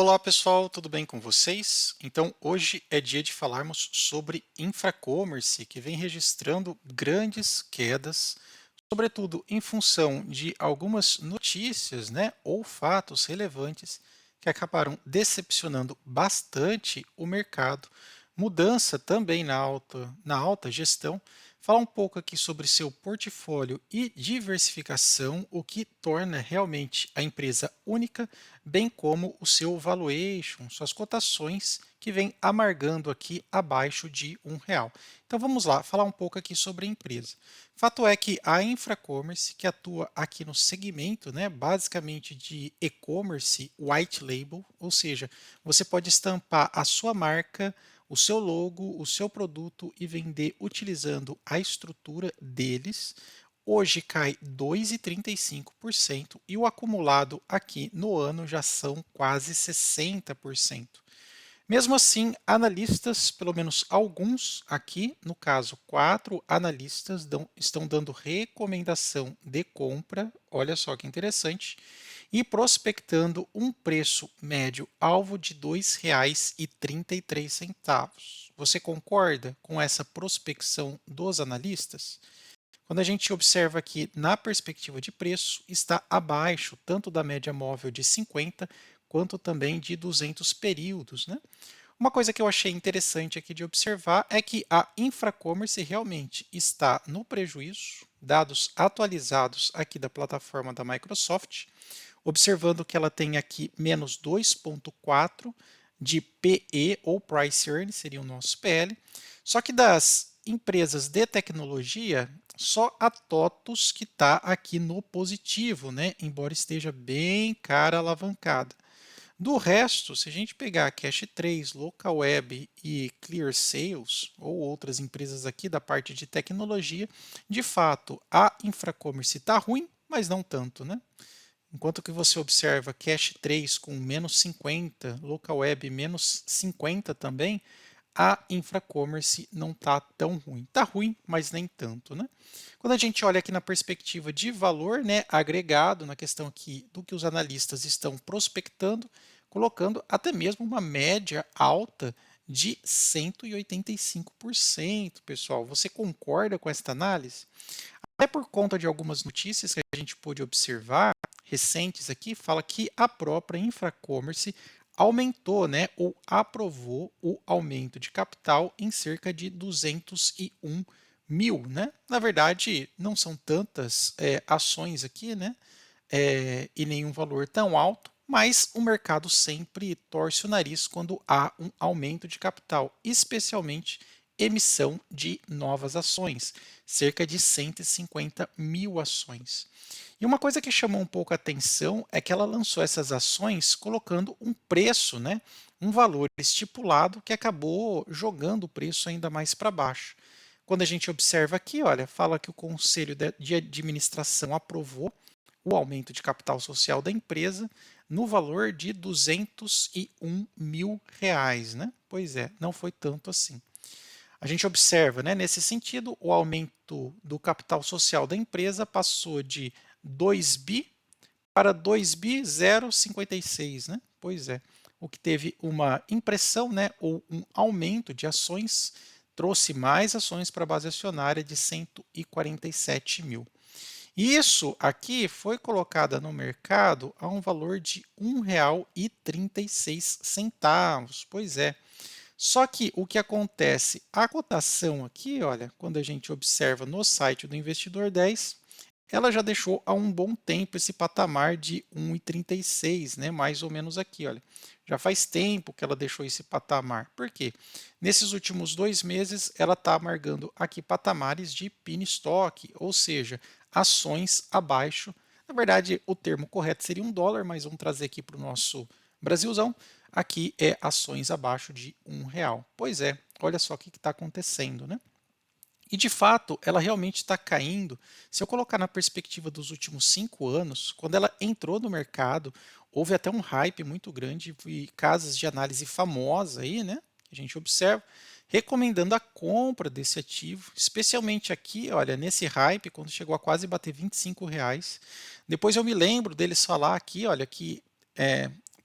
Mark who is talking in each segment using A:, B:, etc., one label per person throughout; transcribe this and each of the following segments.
A: Olá pessoal, tudo bem com vocês? Então hoje é dia de falarmos sobre infracommerce, que vem registrando grandes quedas, sobretudo em função de algumas notícias, ou fatos relevantes que acabaram decepcionando bastante o mercado, mudança também na alta gestão. Falar um pouco aqui sobre seu portfólio e diversificação, o que torna realmente a empresa única, bem como o seu valuation, suas cotações, que vem amargando aqui abaixo de R$ 1. Então vamos lá, falar um pouco aqui sobre a empresa. Fato é que a Infracommerce, que atua aqui no segmento, basicamente de e-commerce white label, ou seja, você pode estampar a sua marca, o seu logo, o seu produto e vender utilizando a estrutura deles. Hoje cai 2,35% e o acumulado aqui no ano já são quase 60%. Mesmo assim, analistas, pelo menos alguns aqui, no caso 4 analistas, estão dando recomendação de compra, olha só que interessante, e prospectando um preço médio alvo de R$ 2,33. Você concorda com essa prospecção dos analistas? Quando a gente observa aqui na perspectiva de preço, está abaixo tanto da média móvel de 50 quanto também de 200 períodos, Uma coisa que eu achei interessante aqui de observar é que a Infracommerce realmente está no prejuízo, dados atualizados aqui da plataforma da Microsoft, observando que ela tem aqui menos 2,4 de PE ou Price Earnings, seria o nosso PL, só que das empresas de tecnologia, só a TOTUS que está aqui no positivo, embora esteja bem cara alavancada. Do resto, se a gente pegar a Cash 3, Localweb e Clear Sales, ou outras empresas aqui da parte de tecnologia, de fato a Infracommerce está ruim, mas não tanto, Enquanto que você observa Cash 3 com menos 50, Localweb menos 50 também, a Infracommerce não está tão ruim. Está ruim, mas nem tanto, Quando a gente olha aqui na perspectiva de valor, agregado, na questão aqui do que os analistas estão prospectando, colocando até mesmo uma média alta de 185%, pessoal. Você concorda com esta análise? Até por conta de algumas notícias que a gente pôde observar, recentes aqui, fala que a própria Infracommerce aumentou, ou aprovou o aumento de capital em cerca de 201 mil, Na verdade, não são tantas ações aqui, e nenhum valor tão alto, mas o mercado sempre torce o nariz quando há um aumento de capital, especialmente emissão de novas ações, cerca de 150 mil ações. E uma coisa que chamou um pouco a atenção é que ela lançou essas ações colocando um preço, um valor estipulado que acabou jogando o preço ainda mais para baixo. Quando a gente observa aqui, olha, fala que o Conselho de Administração aprovou o aumento de capital social da empresa no valor de R$ 201 mil, Pois é, não foi tanto assim. A gente observa, nesse sentido, o aumento do capital social da empresa passou de 2 bi para 2 bi 0,56, Pois é, o que teve uma impressão, ou um aumento de ações, trouxe mais ações para a base acionária de 147 mil. Isso aqui foi colocada no mercado a um valor de R$ 1,36. Pois é. Só que o que acontece? A cotação aqui, olha, quando a gente observa no site do Investidor 10, ela já deixou há um bom tempo esse patamar de 1,36, mais ou menos aqui, olha. Já faz tempo que ela deixou esse patamar. Por quê? Nesses últimos 2 meses, ela está amargando aqui patamares de penny stock, ou seja, ações abaixo. Na verdade, o termo correto seria $1, mas vamos trazer aqui para o nosso Brasilzão. Aqui é ações abaixo de R$ 1. Pois é, olha só o que está acontecendo, E de fato, ela realmente está caindo. Se eu colocar na perspectiva dos últimos 5 anos, quando ela entrou no mercado, houve até um hype muito grande e casas de análise famosa aí, que a gente observa, recomendando a compra desse ativo, especialmente aqui, olha, nesse hype, quando chegou a quase bater R$ 25. Depois eu me lembro deles falar aqui, olha, que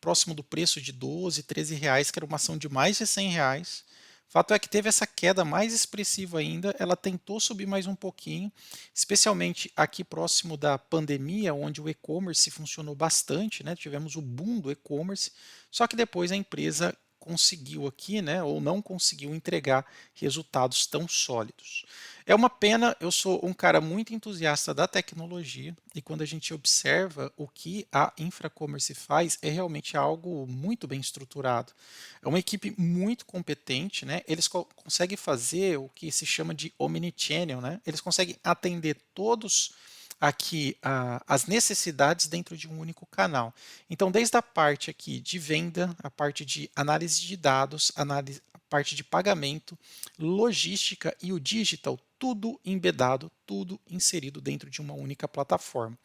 A: próximo do preço de 12, 13 reais, que era uma ação de mais de 100 reais. Fato é que teve essa queda mais expressiva ainda, ela tentou subir mais um pouquinho, especialmente aqui próximo da pandemia, onde o e-commerce funcionou bastante, né? Tivemos o boom do e-commerce, só que depois a empresa conseguiu aqui, né, ou não conseguiu entregar resultados tão sólidos. É uma pena, eu sou um cara muito entusiasta da tecnologia e quando a gente observa o que a Infracommerce faz, é realmente algo muito bem estruturado. É uma equipe muito competente, né? Eles conseguem fazer o que se chama de omnichannel, né? Eles conseguem atender todos aqui as necessidades dentro de um único canal. Então, desde a parte aqui de venda, a parte de análise de dados, a parte de pagamento, logística e o digital, tudo embedado, tudo inserido dentro de uma única plataforma.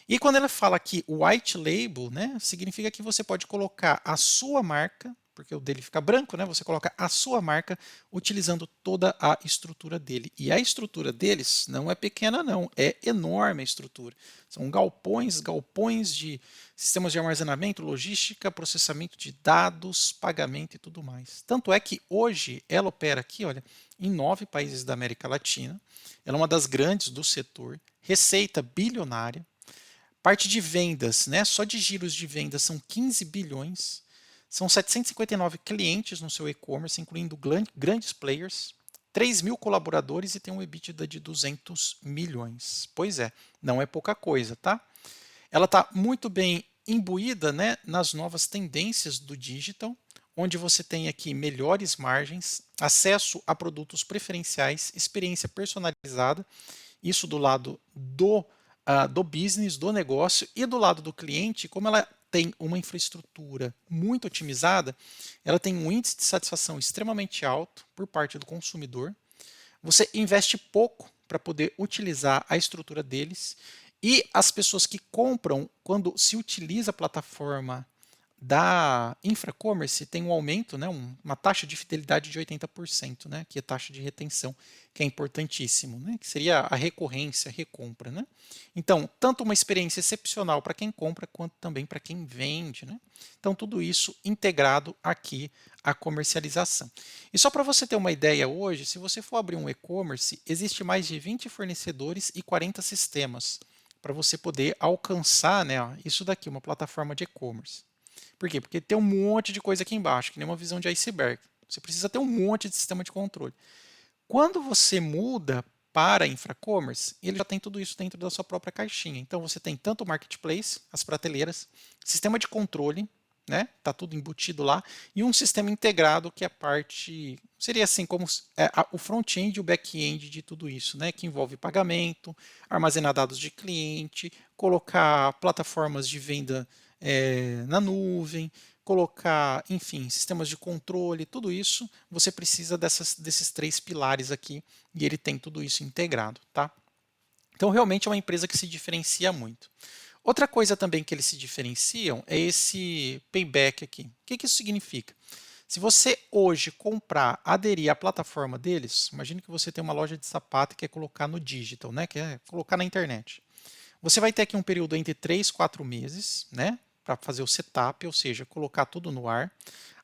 A: E quando ela fala aqui white label, né, significa que você pode colocar a sua marca, porque o dele fica branco, né? Você coloca a sua marca utilizando toda a estrutura dele. E a estrutura deles não é pequena, não, é enorme a estrutura. São galpões, galpões de sistemas de armazenamento, logística, processamento de dados, pagamento e tudo mais. Tanto é que hoje ela opera aqui, olha, em 9 países da América Latina. Ela é uma das grandes do setor, receita bilionária. Parte de vendas, né? Só de giros de vendas são 15 bilhões. São 759 clientes no seu e-commerce, incluindo grandes players, 3 mil colaboradores e tem um EBITDA de 200 milhões. Pois é, não é pouca coisa, tá? Ela está muito bem imbuída, né, nas novas tendências do digital, onde você tem aqui melhores margens, acesso a produtos preferenciais, experiência personalizada, isso do lado do business, do negócio, e do lado do cliente, como ela tem uma infraestrutura muito otimizada, ela tem um índice de satisfação extremamente alto por parte do consumidor. Você investe pouco para poder utilizar a estrutura deles e as pessoas que compram, quando se utiliza a plataforma da Infracommerce, tem um aumento, né, uma taxa de fidelidade de 80%, né, que é taxa de retenção, que é importantíssimo, né, que seria a recorrência, a recompra. Né? Então, tanto uma experiência excepcional para quem compra, quanto também para quem vende. Né? Então, tudo isso integrado aqui à comercialização. E só para você ter uma ideia hoje, se você for abrir um e-commerce, existe mais de 20 fornecedores e 40 sistemas para você poder alcançar, né, isso daqui, uma plataforma de e-commerce. Por quê? Porque tem um monte de coisa aqui embaixo, que nem uma visão de iceberg. Você precisa ter um monte de sistema de controle. Quando você muda para Infracommerce, ele já tem tudo isso dentro da sua própria caixinha. Então você tem tanto o marketplace, as prateleiras, sistema de controle, né? Tá tudo embutido lá, e um sistema integrado que é a parte seria assim como o front-end e o back-end de tudo isso, né? Que envolve pagamento, armazenar dados de cliente, colocar plataformas de venda na nuvem, colocar, enfim, sistemas de controle, tudo isso, você precisa desses 3 pilares aqui e ele tem tudo isso integrado, tá? Então, realmente é uma empresa que se diferencia muito. Outra coisa também que eles se diferenciam é esse payback aqui. O que isso significa? Se você hoje comprar, aderir à plataforma deles, imagine que você tem uma loja de sapato e quer colocar no digital, né? Quer colocar na internet. Você vai ter aqui um período entre 3 e 4 meses, né? Para fazer o setup, ou seja, colocar tudo no ar.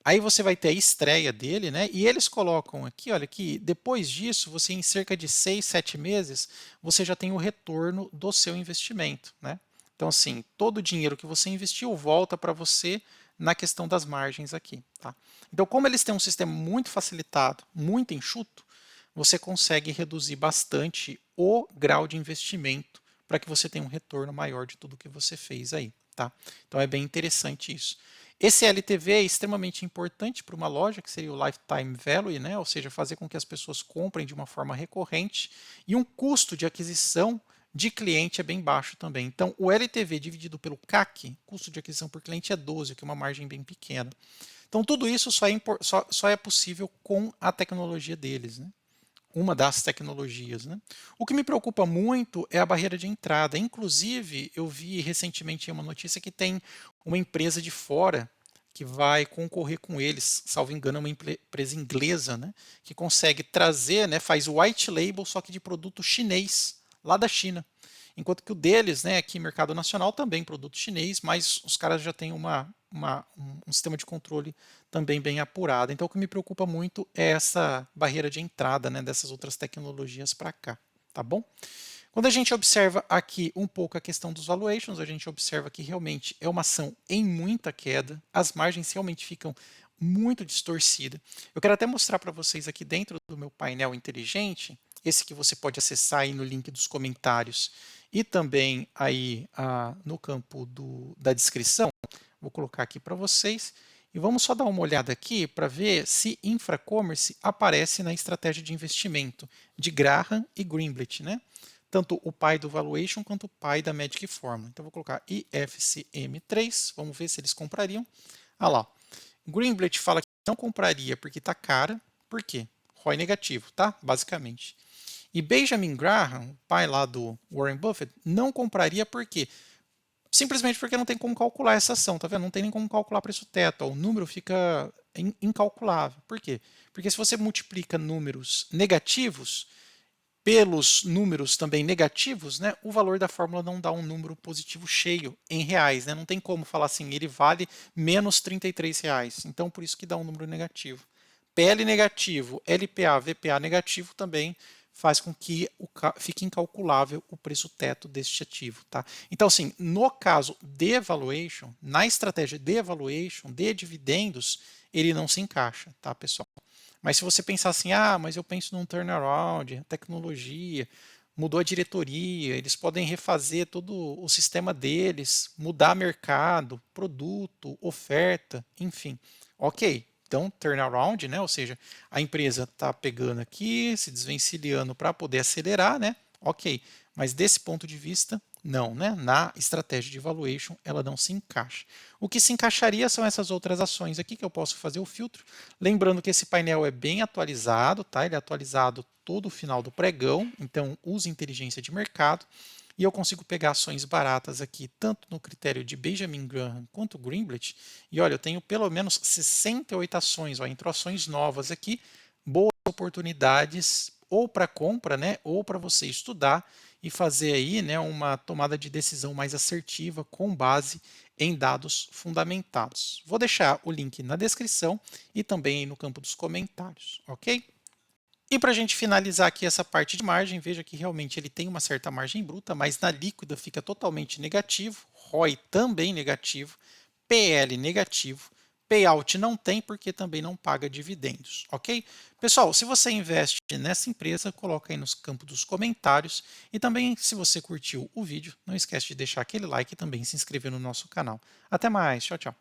A: Aí você vai ter a estreia dele, né? E eles colocam aqui, olha, que depois disso, você em cerca de 6, 7 meses, você já tem o retorno do seu investimento, né? Então, assim, todo o dinheiro que você investiu volta para você na questão das margens aqui, tá? Então, como eles têm um sistema muito facilitado, muito enxuto, você consegue reduzir bastante o grau de investimento para que você tenha um retorno maior de tudo que você fez aí, tá? Então é bem interessante isso. Esse LTV é extremamente importante para uma loja, que seria o Lifetime Value, né? Ou seja, fazer com que as pessoas comprem de uma forma recorrente, e um custo de aquisição de cliente é bem baixo também. Então, o LTV dividido pelo CAC, custo de aquisição por cliente, é 12, que é uma margem bem pequena. Então, tudo isso só é possível com a tecnologia deles, né? Uma das tecnologias. Né? O que me preocupa muito é a barreira de entrada. Inclusive, eu vi recentemente uma notícia que tem uma empresa de fora que vai concorrer com eles, salvo engano, é uma empresa inglesa, né, que consegue trazer, né, faz white label, só que de produto chinês, lá da China. Enquanto que o deles, né, aqui mercado nacional também produto chinês, mas os caras já têm uma um sistema de controle também bem apurado. Então, o que me preocupa muito é essa barreira de entrada, né, dessas outras tecnologias para cá, tá bom? Quando a gente observa aqui um pouco a questão dos valuations, a gente observa que realmente é uma ação em muita queda, as margens realmente ficam muito distorcidas. Eu quero até mostrar para vocês aqui dentro do meu painel inteligente, esse que você pode acessar aí no link dos comentários e também aí no campo da descrição. Vou colocar aqui para vocês. E vamos só dar uma olhada aqui para ver se Infracommerce aparece na estratégia de investimento de Graham e Greenblatt, né? Tanto o pai do Valuation quanto o pai da Magic Formula. Então, vou colocar IFCM3, vamos ver se eles comprariam. Ah lá, Greenblatt fala que não compraria porque está cara. Por quê? ROI negativo, tá? Basicamente. E Benjamin Graham, pai lá do Warren Buffett, não compraria por quê? Simplesmente porque não tem como calcular essa ação, tá vendo? Não tem nem como calcular preço teto, ó, o número fica incalculável. Por quê? Porque se você multiplica números negativos pelos números também negativos, né, o valor da fórmula não dá um número positivo cheio em reais, né? Não tem como falar assim, ele vale menos R$ 33. Então, por isso que dá um número negativo. PL negativo, LPA, VPA negativo também faz com que fique incalculável o preço teto deste ativo. Tá? Então, assim, no caso de valuation, na estratégia de valuation, de dividendos, ele não se encaixa, tá, pessoal? Mas se você pensar assim, mas eu penso num turnaround, tecnologia, mudou a diretoria, eles podem refazer todo o sistema deles, mudar mercado, produto, oferta, enfim. Ok, então turnaround, né? Ou seja, a empresa está pegando aqui, se desvencilhando para poder acelerar, né? Ok, mas desse ponto de vista, não, né? Na estratégia de valuation, ela não se encaixa. O que se encaixaria são essas outras ações aqui que eu posso fazer o filtro. Lembrando que esse painel é bem atualizado, tá? Ele é atualizado todo o final do pregão, então use inteligência de mercado. E eu consigo pegar ações baratas aqui, tanto no critério de Benjamin Graham quanto Greenblatt. E olha, eu tenho pelo menos 68 ações, ó, entro ações novas aqui, boas oportunidades ou para compra, né, ou para você estudar e fazer aí, né, uma tomada de decisão mais assertiva com base em dados fundamentados. Vou deixar o link na descrição e também no campo dos comentários, ok? E para a gente finalizar aqui essa parte de margem, veja que realmente ele tem uma certa margem bruta, mas na líquida fica totalmente negativo, ROI também negativo, PL negativo, payout não tem porque também não paga dividendos, ok? Pessoal, se você investe nessa empresa, coloca aí nos campos dos comentários e também se você curtiu o vídeo, não esquece de deixar aquele like e também se inscrever no nosso canal. Até mais, tchau, tchau.